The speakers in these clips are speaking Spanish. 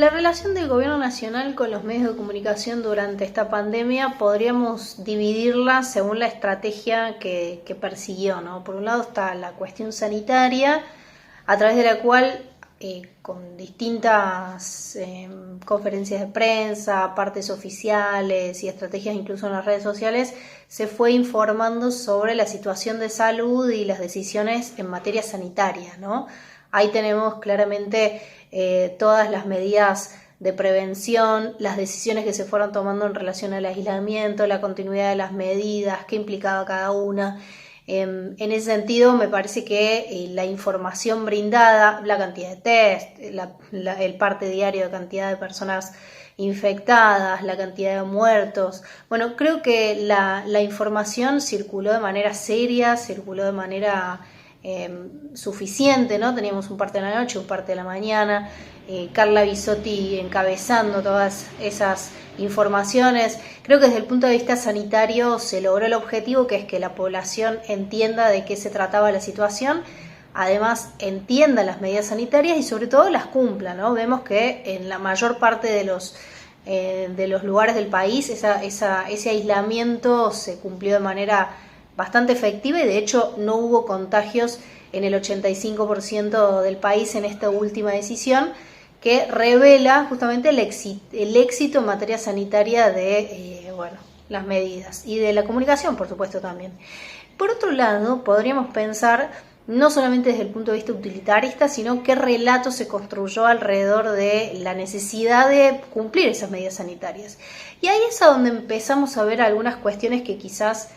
La relación del gobierno nacional con los medios de comunicación durante esta pandemia podríamos dividirla según la estrategia que persiguió, ¿no? Por un lado está la cuestión sanitaria, a través de la cual con distintas conferencias de prensa, partes oficiales y estrategias incluso en las redes sociales, se fue informando sobre la situación de salud y las decisiones en materia sanitaria, ¿no? Ahí tenemos claramente todas las medidas de prevención, las decisiones que se fueron tomando en relación al aislamiento, la continuidad de las medidas, qué implicaba cada una. En ese sentido, me parece que la información brindada, la cantidad de test, el parte diario de cantidad de personas infectadas, la cantidad de muertos, bueno, creo que la información circuló de manera seria, circuló de manera suficiente, ¿no? Teníamos un parte de la noche, un parte de la mañana, Carla Bisotti encabezando todas esas informaciones. Creo que desde el punto de vista sanitario se logró el objetivo, que es que la población entienda de qué se trataba la situación, además entienda las medidas sanitarias y sobre todo las cumpla, ¿no? Vemos que en la mayor parte de los lugares del país ese aislamiento se cumplió de manera bastante efectiva y de hecho no hubo contagios en el 85% del país en esta última decisión, que revela justamente el éxito en materia sanitaria de las medidas y de la comunicación, por supuesto, también. Por otro lado, podríamos pensar no solamente desde el punto de vista utilitarista, sino qué relato se construyó alrededor de la necesidad de cumplir esas medidas sanitarias. Y ahí es a donde empezamos a ver algunas cuestiones que quizás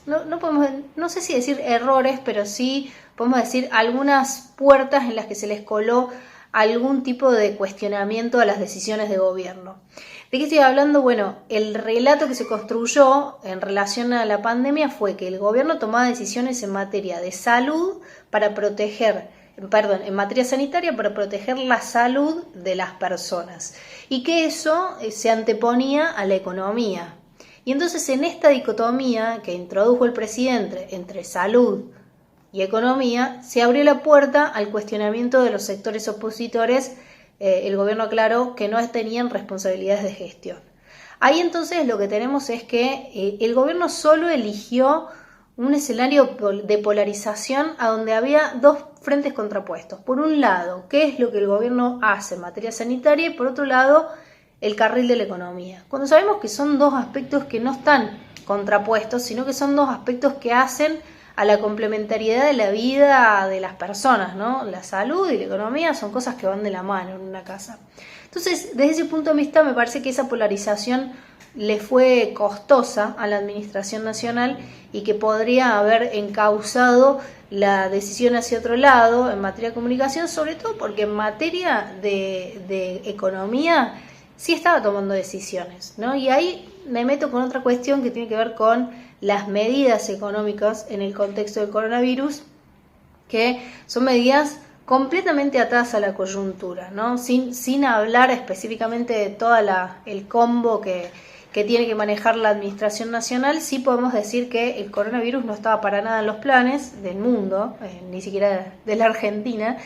no sé si decir errores, pero sí podemos decir algunas puertas en las que se les coló algún tipo de cuestionamiento a las decisiones de gobierno. ¿De qué estoy hablando? Bueno, el relato que se construyó en relación a la pandemia fue que el gobierno tomaba decisiones en materia de salud en materia sanitaria para proteger la salud de las personas y que eso se anteponía a la economía. Y entonces en esta dicotomía que introdujo el presidente entre salud y economía, se abrió la puerta al cuestionamiento de los sectores opositores. El gobierno aclaró que no tenían responsabilidades de gestión. Ahí entonces lo que tenemos es que el gobierno solo eligió un escenario de polarización a donde había dos frentes contrapuestos. Por un lado, qué es lo que el gobierno hace en materia sanitaria y por otro lado, el carril de la economía. Cuando sabemos que son dos aspectos que no están contrapuestos, sino que son dos aspectos que hacen a la complementariedad de la vida de las personas, ¿no? La salud y la economía son cosas que van de la mano en una casa. Entonces, desde ese punto de vista, me parece que esa polarización le fue costosa a la Administración Nacional y que podría haber encauzado la decisión hacia otro lado en materia de comunicación, sobre todo porque en materia de economía sí estaba tomando decisiones, ¿no? Y ahí me meto con otra cuestión que tiene que ver con las medidas económicas en el contexto del coronavirus, que son medidas completamente atadas a la coyuntura, ¿no? Sin hablar específicamente de todo el combo que tiene que manejar la Administración Nacional. Sí podemos decir que el coronavirus no estaba para nada en los planes del mundo, ni siquiera de la Argentina,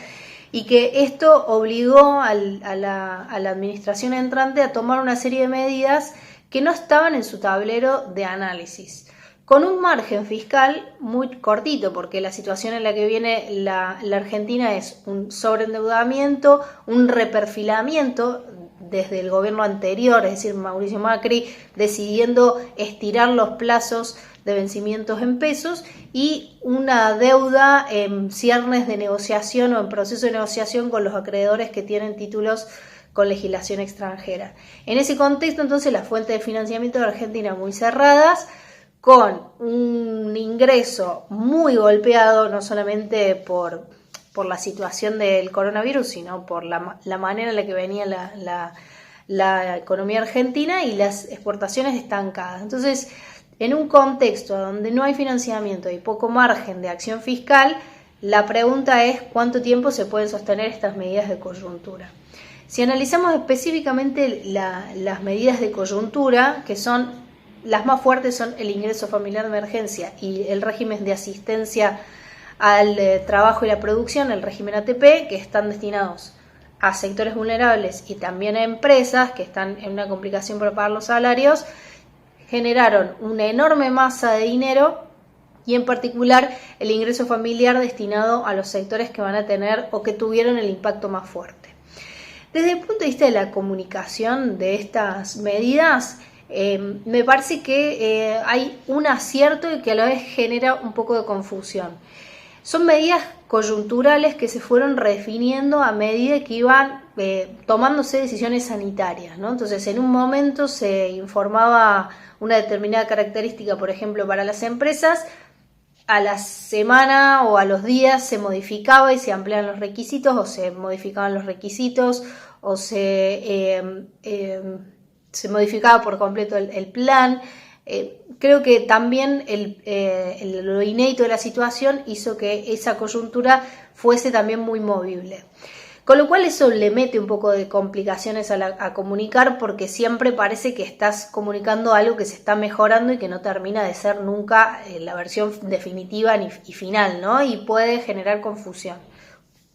y que esto obligó a la administración entrante a tomar una serie de medidas que no estaban en su tablero de análisis, con un margen fiscal muy cortito, porque la situación en la que viene la Argentina es un sobreendeudamiento, un reperfilamiento desde el gobierno anterior, es decir, Mauricio Macri decidiendo estirar los plazos de vencimientos en pesos y una deuda en ciernes de negociación o en proceso de negociación con los acreedores que tienen títulos con legislación extranjera. En ese contexto, entonces, las fuentes de financiamiento de Argentina muy cerradas, con un ingreso muy golpeado, no solamente por la situación del coronavirus, sino por la manera en la que venía la economía argentina y las exportaciones estancadas. Entonces, en un contexto donde no hay financiamiento y poco margen de acción fiscal, la pregunta es cuánto tiempo se pueden sostener estas medidas de coyuntura. Si analizamos específicamente las medidas de coyuntura, que son las más fuertes, son el ingreso familiar de emergencia y el régimen de asistencia al trabajo y la producción, el régimen ATP, que están destinados a sectores vulnerables y también a empresas que están en una complicación para pagar los salarios, generaron una enorme masa de dinero y en particular el ingreso familiar destinado a los sectores que van a tener o que tuvieron el impacto más fuerte. Desde el punto de vista de la comunicación de estas medidas, me parece que hay un acierto y que a la vez genera un poco de confusión. Son medidas coyunturales que se fueron redefiniendo a medida que iban tomándose decisiones sanitarias, ¿no? Entonces, en un momento se informaba una determinada característica, por ejemplo, para las empresas, a la semana o a los días se modificaba y se ampliaban los requisitos o se modificaban los requisitos o se modificaba por completo el plan. Creo que también lo inédito de la situación hizo que esa coyuntura fuese también muy movible. Con lo cual eso le mete un poco de complicaciones a comunicar porque siempre parece que estás comunicando algo que se está mejorando y que no termina de ser nunca la versión definitiva y final, ¿no? Y puede generar confusión.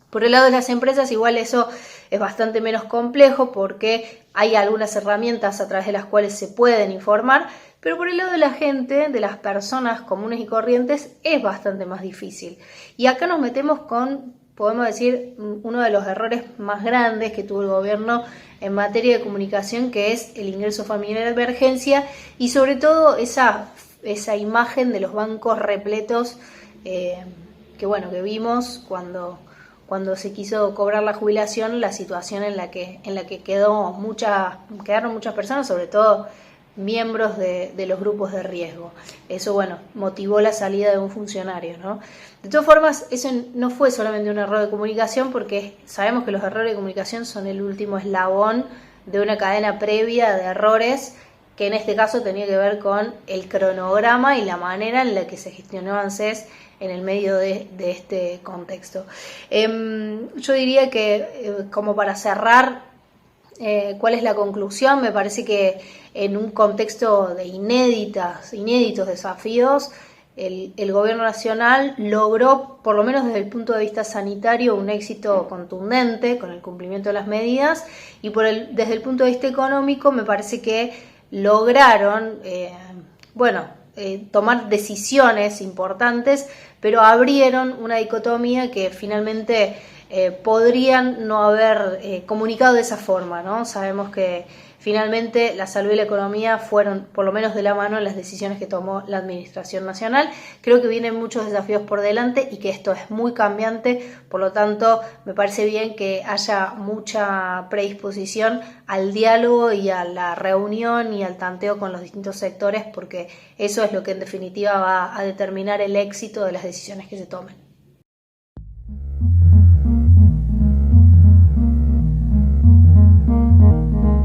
Por el lado de las empresas igual eso es bastante menos complejo porque hay algunas herramientas a través de las cuales se pueden informar, pero por el lado de la gente, de las personas comunes y corrientes, es bastante más difícil. Y acá nos metemos con, podemos decir, uno de los errores más grandes que tuvo el gobierno en materia de comunicación, que es el ingreso familiar de emergencia y sobre todo esa imagen de los bancos repletos que vimos cuando se quiso cobrar la jubilación, la situación en la que quedaron muchas personas, sobre todo miembros de los grupos de riesgo. Eso, motivó la salida de un funcionario, ¿no? De todas formas, eso no fue solamente un error de comunicación, porque sabemos que los errores de comunicación son el último eslabón de una cadena previa de errores, que en este caso tenía que ver con el cronograma y la manera en la que se gestionó ANSES en el medio de este contexto. Yo diría que, como para cerrar, ¿cuál es la conclusión? Me parece que en un contexto de inéditos desafíos, el gobierno nacional logró, por lo menos desde el punto de vista sanitario, un éxito contundente con el cumplimiento de las medidas y desde el punto de vista económico me parece que lograron tomar decisiones importantes, pero abrieron una dicotomía que finalmente podrían no haber comunicado de esa forma, ¿no? Sabemos que finalmente la salud y la economía fueron por lo menos de la mano en las decisiones que tomó la Administración Nacional. Creo que vienen muchos desafíos por delante y que esto es muy cambiante, por lo tanto me parece bien que haya mucha predisposición al diálogo y a la reunión y al tanteo con los distintos sectores, porque eso es lo que en definitiva va a determinar el éxito de las decisiones que se tomen.